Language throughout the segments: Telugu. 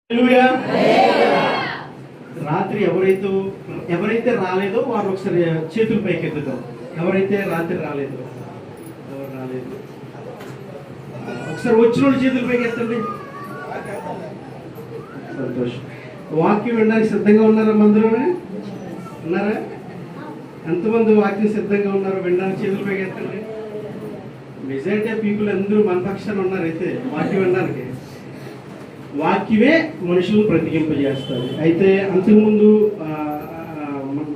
హల్లెలూయా. రాత్రి ఎవరైతే రాలేదో వారు ఒకసారి చేతులు పైకెత్తుతాం. ఎవరైతే రాత్రి రాలేదో, ఎవరు రాలేదు ఒకసారి వచ్చిన వాళ్ళు చేతులు పైకెత్తండి. సంతోషం. వాక్యం వినడానికి సిద్ధంగా ఉన్నారా? మందులోనే ఉన్నారా? ఎంతమంది వాక్యం సిద్ధంగా ఉన్నారు? వినడానికి చేతులు పైకెత్తండి. మెజారిటీ పీపుల్ అందరూ మన పక్షాన ఉన్నారు. అయితే వాక్యం వినడానికి వాక్యమే మనుషులు బ్రతికింపజేస్తారు. అయితే అంతకుముందు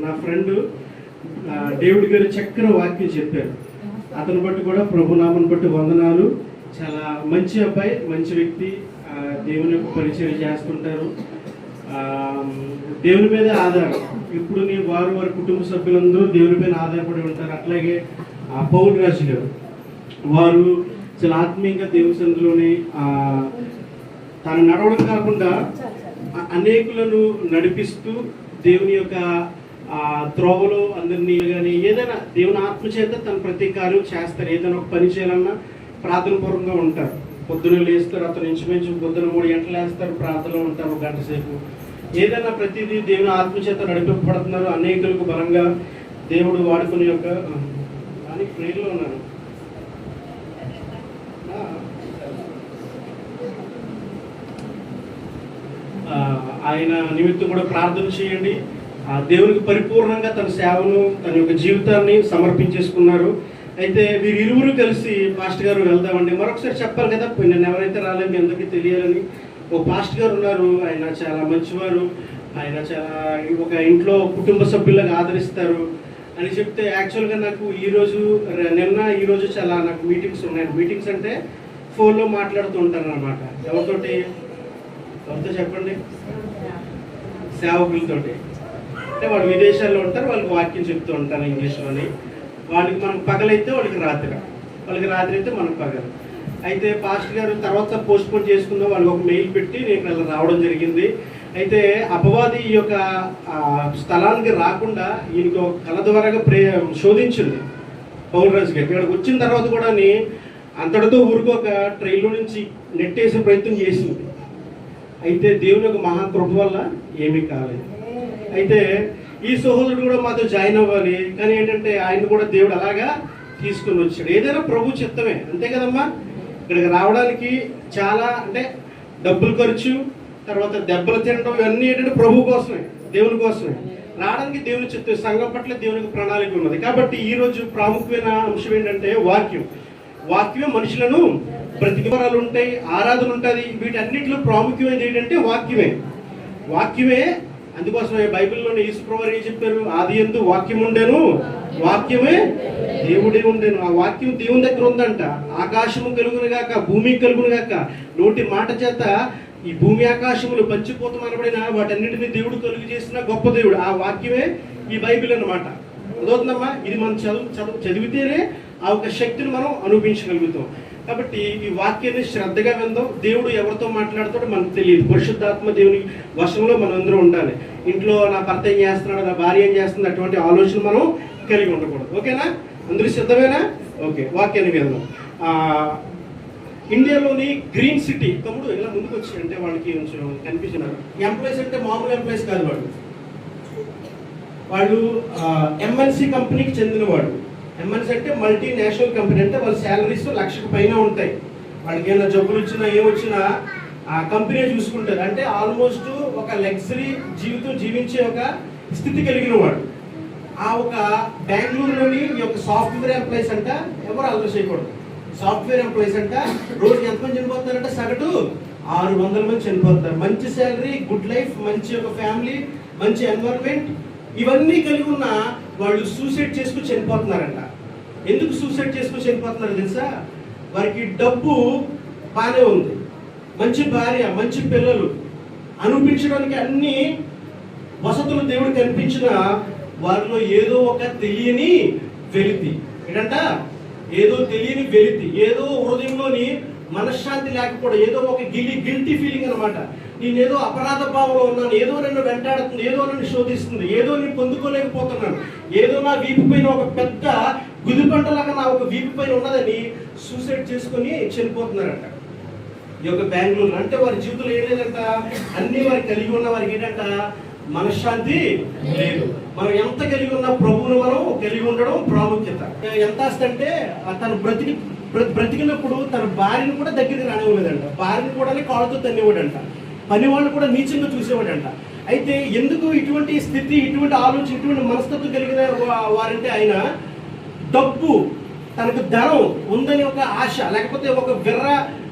నా ఫ్రెండ్ డేవిడ్ గారు చక్కని వాక్యం చెప్పారు. అతను బట్టి కూడా ప్రభునామను బట్టి వందనాలు. చాలా మంచి అబ్బాయి, మంచి వ్యక్తి, దేవుని యొక్క పరిచయం చేస్తుంటారు. దేవుని మీద ఆధారం. ఇప్పుడు వారి కుటుంబ సభ్యులందరూ దేవుని మీద ఆధారపడి ఉంటారు. అట్లాగే పౌల్ రాజు గారు వారు చాలా ఆత్మీయంగా దేవుని సందులోని తాను నడవడం కాకుండా అనేకులను నడిపిస్తూ దేవుని యొక్క త్రోవలో అందరినీ కానీ ఏదైనా దేవుని ఆత్మచేత తన ప్రతి కార్యం చేస్తారు. ఏదైనా ఒక పని చేయాలన్నా ప్రార్థనపూర్వకంగా ఉంటారు. పొద్దున లేస్తారు, అతను ఇంచుమించు పొద్దున 3 గంటలు వేస్తారు, ప్రార్థనలో ఉంటారు 1 గంట సేపు. ఏదైనా ప్రతిదీ దేవుని ఆత్మచేత నడిపింపబడుతున్నారు. అనేకులకు బలంగా దేవుడు వాడుకునే యొక్క కానీ ప్రేయర్లో ఉన్నారు. ఆయన నిమిత్తం కూడా ప్రార్థన చేయండి. దేవునికి పరిపూర్ణంగా తన సేవను, తన యొక్క జీవితాన్ని సమర్పించేసుకున్నారు. అయితే వీరిరువురు కలిసి పాస్టర్ గారు వెళ్దామండి. మరొకసారి చెప్పాలి కదా, నేను ఎవరైతే రాలేదు మీ అందరికీ తెలియాలని. ఓ పాస్టర్ గారు ఉన్నారు. ఆయన చాలా మంచివారు. ఆయన చాలా ఒక ఇంట్లో కుటుంబ సభ్యులకు ఆదరిస్తారు అని చెప్తే, యాక్చువల్గా నాకు ఈరోజు చాలా నాకు మీటింగ్స్ ఉన్నాయి. మీటింగ్స్ అంటే ఫోన్లో మాట్లాడుతూ ఉంటాను అనమాట. ఎవరితో చెప్పండి? సేవకులతోటి. అంటే వాళ్ళు విదేశాల్లో ఉంటారు, వాళ్ళకి వాక్యం చెప్తూ ఉంటాను ఇంగ్లీష్లోని. వాళ్ళకి మనకు పగలైతే వాళ్ళకి రాత్రి అయితే మనకు పగలు. అయితే పాస్టర్ గారు తర్వాత పోస్ట్పోన్ చేసుకుందాం, వాళ్ళకి ఒక మెయిల్ పెట్టి నేను అలా రావడం జరిగింది. అయితే అపవాది ఈ యొక్క స్థలానికి రాకుండా ఈయనకి ఒక కళ ద్వారాగా శోధించింది పౌల్ రాజు గారికి. ఇక్కడికి వచ్చిన తర్వాత కూడా అంతటితో ఊరుకోక ట్రైన్లో నుంచి నెట్టేసే ప్రయత్నం చేసింది. అయితే దేవుని యొక్క మహాకృప వల్ల ఏమీ కాలేదు. అయితే ఈ సహోదరుడు కూడా మాతో జాయిన్ అవ్వాలి, కానీ ఏంటంటే ఆయన కూడా దేవుడు అలాగా తీసుకుని వచ్చాడు. ఏదైనా ప్రభు చిత్తమే, అంతే కదమ్మా. ఇక్కడికి రావడానికి చాలా అంటే డబ్బులు ఖర్చు, తర్వాత దెబ్బలు తినడం, ఇవన్నీ ఏంటంటే ప్రభు కోసమే, దేవుని కోసమే. రావడానికి దేవుని చిత్తం, సంఘం పట్ల దేవునికి ప్రణాళిక ఉన్నది. కాబట్టి ఈరోజు ప్రాముఖ్యమైన అంశం ఏంటంటే వాక్యమే మనుషులను ప్రతివరాలు ఉంటాయి, ఆరాధన ఉంటుంది. వీటన్నిటిలో ప్రాముఖ్యమైనది ఏంటంటే వాక్యమే. అందుకోసమే బైబిల్లోనే యేసుప్రభువు ఏం చెప్పారు? ఆదియందు వాక్యం ఉండెను, వాక్యమే దేవుడే ఉండెను. ఆ వాక్యం దేవుని దగ్గర ఉందంట. ఆకాశము కలుగునుగాక, భూమి కలుగునుగాక, నోటి మాట చేత ఈ భూమి ఆకాశములు పంచిపోతం అనబడిన వాటన్నిటిని దేవుడు కలుగు చేసిన గొప్ప దేవుడు. ఆ వాక్యమే ఈ బైబిల్ అన్నమాట. అదవుతుందమ్మా. ఇది మనం చదివితేనే ఆ ఒక శక్తిని మనం అనుభవించగలుగుతాం. కాబట్టి ఈ వాక్యాన్ని శ్రద్ధగా విందాం. దేవుడు ఎవరితో మాట్లాడుతాడో మనకు తెలియదు. పరిశుద్ధాత్మ దేవుని వశంలో మనం అందరూ ఉండాలి. ఇంట్లో నా భర్త ఏం చేస్తున్నాడు, నా భార్య ఏం చేస్తుంది, అటువంటి ఆలోచన మనం కలిగి ఉండకూడదు. ఓకేనా? అందరూ సిద్ధమేనా? ఓకే, వాక్యాన్ని విందాం. ఇండియాలోని గ్రీన్ సిటీ, తమ్ముడు ఇలా ముందుకు వచ్చి అంటే వాళ్ళకి కొంచెం కనిపించినారు. ఎంప్లాయీస్ అంటే మామూలు ఎంప్లాయీస్ కాదు, వాళ్ళు ఎంఎన్సి కంపెనీకి చెందినవాడు. ఎంఎన్సి అంటే మల్టీనేషనల్ కంపెనీ. అంటే వాళ్ళ శాలరీస్ 1,00,000 పైన ఉంటాయి. వాళ్ళకి ఏమైనా జబ్బులు వచ్చినా ఏమొచ్చినా ఆ కంపెనీ చూసుకుంటారు. అంటే ఆల్మోస్ట్ ఒక లగ్జరీ జీవితం జీవించే ఒక స్థితి కలిగిన వాడు. ఆ ఒక బెంగళూరులోని ఈ యొక్క సాఫ్ట్వేర్ ఎంప్లాయీస్ అంట, ఎవరు ఆలోచన చేయకూడదు. సాఫ్ట్వేర్ ఎంప్లాయీస్ అంట రోజు ఎంతమంది చనిపోతున్నారంటే సగటు 600 మంది చనిపోతారు. మంచి శాలరీ, గుడ్ లైఫ్, మంచి ఒక ఫ్యామిలీ, మంచి ఎన్వైరన్మెంట్, ఇవన్నీ కలిగి ఉన్న వాళ్ళు సూసైడ్ చేసుకుని చనిపోతున్నారంట. ఎందుకు సూసైడ్ చేసుకుని చనిపోతున్నారు తెలుసా? వారికి డబ్బు బాగానే ఉంది, మంచి భార్య, మంచి పిల్లలు, అనిపించడానికి అన్ని వసతులు దేవుడు కనిపించిన వారిలో ఏదో ఒక తెలియని వెలితి ఏంటంట, ఏదో తెలియని వెలితి, ఏదో హృదయంలోని మనశ్శాంతి లేకపోవడం, ఏదో ఒక గిల్టీ ఫీలింగ్ అనమాట. నేనేదో అపరాధ భావంలో ఉన్నాను, ఏదో నన్ను వెంటాడుతుంది, ఏదో నన్ను శోధిస్తుంది, ఏదో నేను పొందుకోలేకపోతున్నాను, ఏదో నా వీపు పైన ఒక పెద్ద గుదిపంటలాగా నా ఒక వీపు పైన ఉన్నదని సూసైడ్ చేసుకొని చనిపోతున్నారంట. ఈ యొక్క బెంగళూరు. అంటే వారి జీవితంలో ఏం లేదంట, అన్ని వారికి కలిగి ఉన్న వారికి ఏంటంట, మనశ్శాంతి లేదు. మనం ఎంత కలిగి ఉన్నా ప్రభువును మనం కలిగి ఉండడం ప్రాముఖ్యత. ఎంత అంటే తను బ్రతికినప్పుడు తన భార్యను కూడా దగ్గరికి రానివ్వలేదంట, భార్యను కూడా కాళ్ళతో తన్నివ్వడంట, పనివాళ్ళు కూడా నీచంగా చూసేవాడంట. అయితే ఎందుకు ఇటువంటి స్థితి, ఇటువంటి ఆలోచన, ఇటువంటి మనస్తత్వం కలిగిన వారంటే ఆయన డబ్బు, తనకు ధనం ఉందని ఒక ఆశ, లేకపోతే ఒక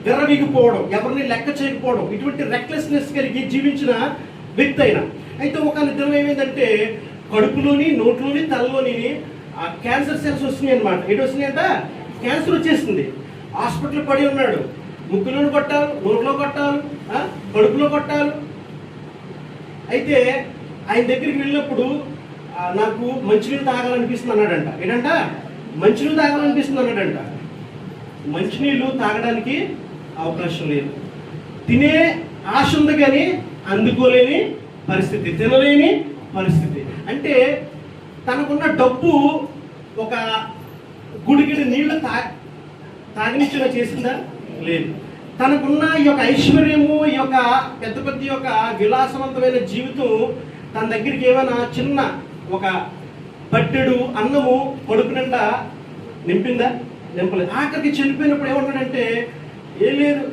విర్రవీగిపోవడం, ఎవరిని లెక్క చేయకపోవడం, ఇటువంటి రెక్లెస్నెస్ కలిగి జీవించిన వ్యక్తి అయినా. అయితే ఒక నిద్రం ఏమైందంటే కడుపులోని, నోట్లోని, తలలోని క్యాన్సర్ సెల్స్ వస్తున్నాయి అనమాట. ఏంటి వస్తున్నాయంట, క్యాన్సర్ వచ్చేస్తుంది. హాస్పిటల్ పడి ఉన్నాడు. ముక్కులోని కొట్టాలి, నోట్లో కొట్టాలి, కడుపులో కొట్టాలి. అయితే ఆయన దగ్గరికి వెళ్ళినప్పుడు నాకు మంచినీళ్ళు తాగాలనిపిస్తుంది అన్నాడంట. ఏంటంట, మంచినీళ్ళు తాగాలనిపిస్తుంది అన్నాడంట. మంచినీళ్ళు తాగడానికి అవకాశం లేదు. తినే ఆశ ఉంది కానీ అందుకోలేని పరిస్థితి, తినలేని పరిస్థితి. అంటే తనకున్న డబ్బు ఒక గుడిగిడి నీళ్లు తాగనిచ్చేలా చేసిందా? లేదు. తనకున్న ఈ యొక్క ఐశ్వర్యము, ఈ యొక్క పెద్ద పెద్ద యొక్క విలాసవంతమైన జీవితం తన దగ్గరికి ఏమైనా చిన్న ఒక పట్టెడు అన్నము కడుపు నిండా నింపిందా? నింపలేదు. ఆఖరికి చనిపోయినప్పుడు ఏమంటాడంటే, ఏం లేదు,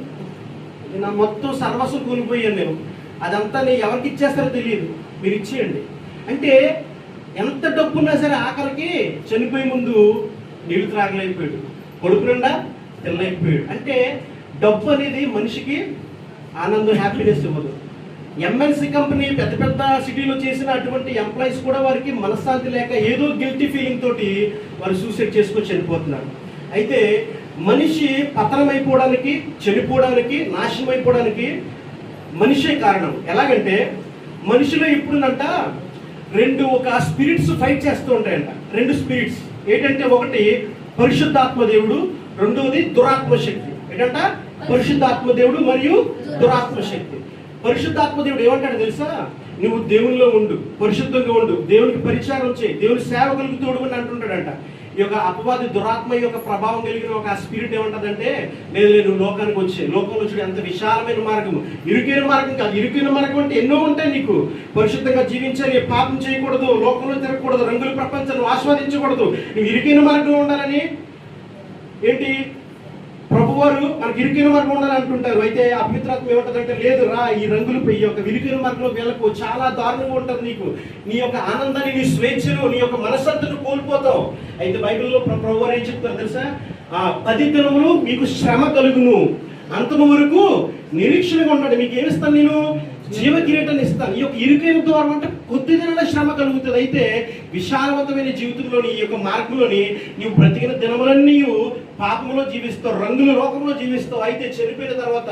నా మొత్తం సర్వస్వం కూలిపోయాను నేను, అదంతా నేను ఎవరికి ఇచ్చేస్తారో తెలియదు, మీరు ఇచ్చేయండి. అంటే ఎంత డబ్బున్నా సరే ఆఖరికి చనిపోయే ముందు నీళ్లు త్రాగలేకపోయాడు, కడుపు నిండా తినలేకపోయాడు. అంటే డబ్బు అనేది మనిషికి ఆనందం, హ్యాపీనెస్ ఇవ్వదు. ఎంఎన్సీ కంపెనీ పెద్ద పెద్ద సిటీలో చేసిన అటువంటి ఎంప్లాయీస్ కూడా వారికి మనశ్శాంతి లేక ఏదో గిల్టీ ఫీలింగ్ తోటి వారు సూసైడ్ చేసుకొని చనిపోతున్నారు. అయితే మనిషి పతనమైపోవడానికి, చనిపోవడానికి, నాశనం అయిపోవడానికి మనిషే కారణం. ఎలాగంటే మనిషిలో ఇప్పుడునంట ఒక స్పిరిట్స్ ఫైట్ చేస్తూ ఉంటాయంట. 2 స్పిరిట్స్ ఏంటంటే, ఒకటి పరిశుద్ధాత్మ దేవుడు, రెండోది దురాత్మ శక్తి. ఏంటంట, పరిశుద్ధాత్మ దేవుడు మరియు దురాత్మ శక్తి. పరిశుద్ధాత్మ దేవుడు ఏమంటాడు తెలుసా? నువ్వు దేవునిలో ఉండు, పరిశుద్ధంగా ఉండు, దేవునికి పరిచారం చేయి, దేవుని సేవకులకు తోడుకుని అంటుంటాడంట. ఈ యొక్క అపవాది దురాత్మ యొక్క ప్రభావం కలిగిన ఒక స్పిరిట్ ఏమంటదంటే, లేదు నువ్వు లోకానికి వచ్చే, లోకంలో చూడు ఎంత విశాలమైన మార్గము, ఇరుకైన మార్గం కాదు. ఇరుకైన మార్గం అంటే ఎన్నో ఉంటాయి. నీకు పరిశుద్ధంగా జీవించాలి, పాపం చేయకూడదు, లోకంలో తిరగకూడదు, రంగుల ప్రపంచాన్ని ఆస్వాదించకూడదు, నువ్వు ఇరుకైన మార్గంలో ఉండాలని ఏంటి ప్రభువారు మనకి ఇరుకైన మార్గం ఉండాలని అంటుంటారు. అయితే అపవిత్రాత్మ ఏమంటదంటే, లేదు రా, ఈ రంగులు ఈ యొక్క ఇరుకైన మార్గంలో వెళ్ళకు, చాలా దారుణంగా ఉంటుంది నీకు, నీ యొక్క ఆనందాన్ని, నీ స్వేచ్ఛను, నీ యొక్క మనశ్శాంతిని కోల్పోతావు. అయితే బైబిల్లో ప్రభువారు ఏం చెప్తారు తెలుసా? 10 దినములు మీకు శ్రమ కలుగును, అంతము వరకు నిరీక్షణగా ఉంటాడు, మీకు ఏమిస్తాను నేను? జీవ కిరీటాన్ని ఇస్తాను. ఈ యొక్క ఇరుకైన ద్వారం అంటే కొద్ది దినాల శ్రమ కలుగుతుంది. అయితే విశాలవంతమైన జీవితంలోని, ఈ యొక్క మార్గంలోని నీవు బ్రతికిన దినములన్నీ పాపంలో జీవిస్తావు, రంగుల లోకంలో జీవిస్తావు. అయితే చనిపోయిన తర్వాత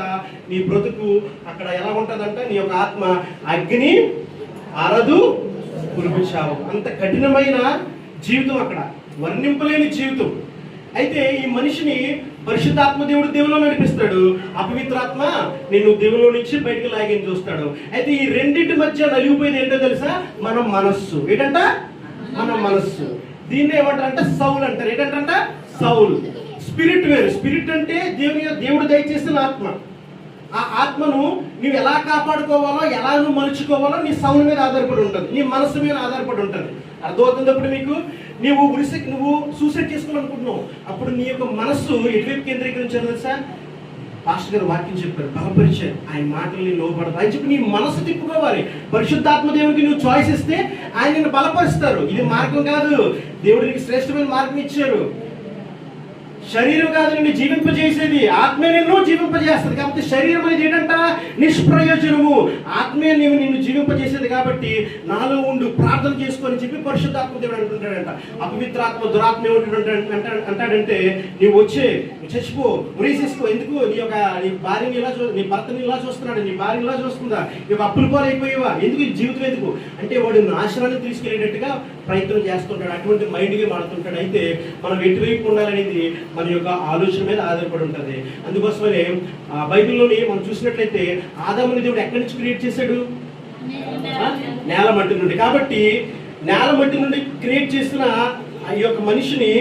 నీ బ్రతుకు అక్కడ ఎలా ఉంటుందంట, నీ యొక్క ఆత్మ అగ్ని ఆరదు, కురిపించావు. అంత కఠినమైన జీవితం అక్కడ, వర్ణింపలేని జీవితం. అయితే ఈ మనిషిని పరిశుద్ధాత్మ దేవుడు దేవులో నడిపిస్తాడు, అపవిత్రాత్మ నిన్ను దేవులో నుంచి బయటకు లాగని చూస్తాడు. అయితే ఈ రెండింటి మధ్య నలిగిపోయేది ఏంటో తెలుసా? మన మనస్సు. ఏంటంట? మన మనస్సు. దీన్ని ఏమంటారంటే సౌల్ అంటారు. ఏంటంట? సౌల్. స్పిరిట్ వేరు. స్పిరిట్ అంటే దేవుడు దయచేసిన ఆత్మ. ఆ ఆత్మను నువ్వు ఎలా కాపాడుకోవాలో, ఎలా నువ్వు మలుచుకోవాలో నీ సౌల్ మీద ఆధారపడి ఉంటుంది, నీ మనస్సు మీద ఆధారపడి ఉంటుంది. అర్థమవుతున్నప్పుడు మీకు నువ్వు సూసైడ్ చేసుకోవాలనుకుంటున్నావు, అప్పుడు నీ యొక్క మనస్సు ఎటువైపు కేంద్రీకరించారు తెలుసా? పాస్టర్ గారు వాక్యం చెప్పారు, బలపరిచారు, ఆయన మాటల్ని లోపడదు అని చెప్పి నీ మనస్సు తిప్పుకోవాలి. పరిశుద్ధాత్మ దేవుడికి నువ్వు చాయిస్ ఇస్తే ఆయన నిన్ను బలపరుస్తారు. ఇది మార్గం కాదు, దేవుడు నీకు శ్రేష్టమైన మార్గం ఇచ్చారు. శరీరం కాదు నిన్ను జీవింపజేసేది, ఆత్మే నిన్ను జీవింపజేస్తుంది. కాబట్టి శరీరం అనేది ఏంటంట? నిష్ప్రయోజనము. ఆత్మే నిన్ను జీవింపజేసేది. కాబట్టి నాలో ఉండు, ప్రార్థన చేసుకొని చెప్పి పరిశుద్ధాత్మ దేవుడు అంటుంటాడంట. అపవిత్రాత్మ, దురాత్మ అంటాడంటే, నీవు వచ్చే, చచ్చిపో, ఉరేసేసుకో. ఎందుకు? నీ భార్యని ఇలా నీ భర్తని ఇలా చూస్తున్నాడు, నీ భార్యని ఇలా చూస్తుందా, నీ అప్పులు పాలైపోయేవా, ఎందుకు ఈ జీవితం ఎందుకు అంటే వాడు నాశనాన్ని తీసుకెళ్లేటట్టుగా ప్రయత్నం చేస్తుంటాడు. అటువంటి మైండ్గా మాడుతుంటాడు. అయితే మనం ఎటువైపు ఉండాలనేది మన యొక్క ఆలోచన మీద ఆధారపడి ఉంటుంది. అందుకోసమనే బైబిల్లోని మనం చూసినట్లయితే ఆదాముని దేవుడు ఎక్కడి నుంచి క్రియేట్ చేశాడు? నేల మట్టి నుండి. కాబట్టి నేల మట్టి నుండి క్రియేట్ చేసిన ఈ యొక్క మనిషిని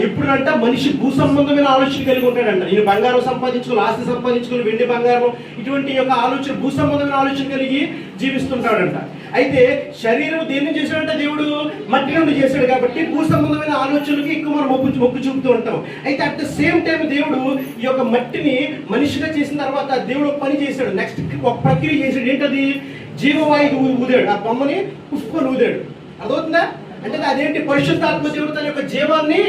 ఎప్పుడంట మనిషి భూ సంబంధమైన ఆలోచన కలిగి ఉంటాడంట. నేను బంగారం సంపాదించుకోవాలి, ఆస్తి సంపాదించుకోవాలి, వెండి బంగారం ఇటువంటి యొక్క ఆలోచన, భూ సంబంధమైన ఆలోచన కలిగి జీవిస్తుంటాడంట. అయితే శరీరం దేన్ని చేశాడంటే దేవుడు మట్టి నుండి చేశాడు కాబట్టి భూ సంబంధమైన ఆలోచనలకి ఎక్కువ మనం మొక్కు చూపుతూ ఉంటాం. అయితే అట్ ద సేమ్ టైం దేవుడు ఈ యొక్క మట్టిని మనిషిగా చేసిన తర్వాత దేవుడు ఒక పని చేశాడు, నెక్స్ట్ ఒక ప్రక్రియ చేశాడు. ఏంటది? జీవవాయువు ఊదాడు, ఆ బొమ్మని పుష్పని ఊదాడు. అదవుతుందా? అంటే అదేంటి? పరిశుద్ధాత్మ దేవుడు తన యొక్క జీవాన్ని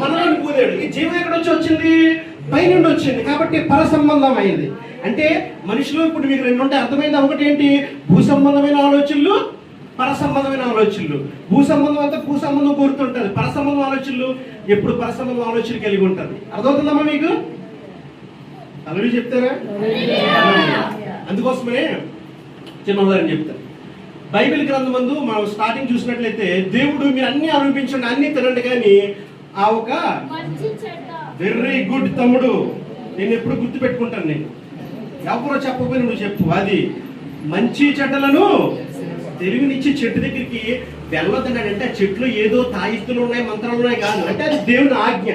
మనలోని ఊదాడు. ఈ జీవం ఎక్కడ నుంచి వచ్చింది? పైనుండి వచ్చింది. కాబట్టి పర సంబంధం అయింది. అంటే మనిషిలో ఇప్పుడు మీకు రెండు ఉంటాయి, అర్థమైంది? ఒకటి ఏంటి? భూ సంబంధమైన ఆలోచనలు, పర సంబంధమైన ఆలోచనలు. భూ సంబంధం అంతా భూ సంబంధం కోరుతుంటుంది, పర సంబంధం ఆలోచనలు ఎప్పుడు పర సంబంధం ఆలోచన కలిగి ఉంటుంది. అర్థమవుతుందమ్మా మీకు? అలాగే చెప్తారా? అందుకోసమే చిన్న ఉదాహరణ చెప్తాను. బైబిల్ గ్రంథమందు మనం స్టార్టింగ్ చూసినట్లయితే దేవుడు మీరు అన్ని అనుభవించండి, అన్ని తినండి, కానీ ఆ ఒక వెరీ గుడ్ తమ్ముడు, నేను ఎప్పుడు గుర్తు పెట్టుకుంటాను, నేను ఎవరో చెప్పకపోయినా నువ్వు చెప్పు, అది మంచి చెడ్డలను తెలివినిచ్చి చెట్టు దగ్గరికి వెళ్ళొద్దన్నాడంటే ఆ చెట్లు ఏదో తాయిత్తులు ఉన్నాయి, మంత్రాలు ఉన్నాయి కాదు, అంటే అది దేవుని ఆజ్ఞ.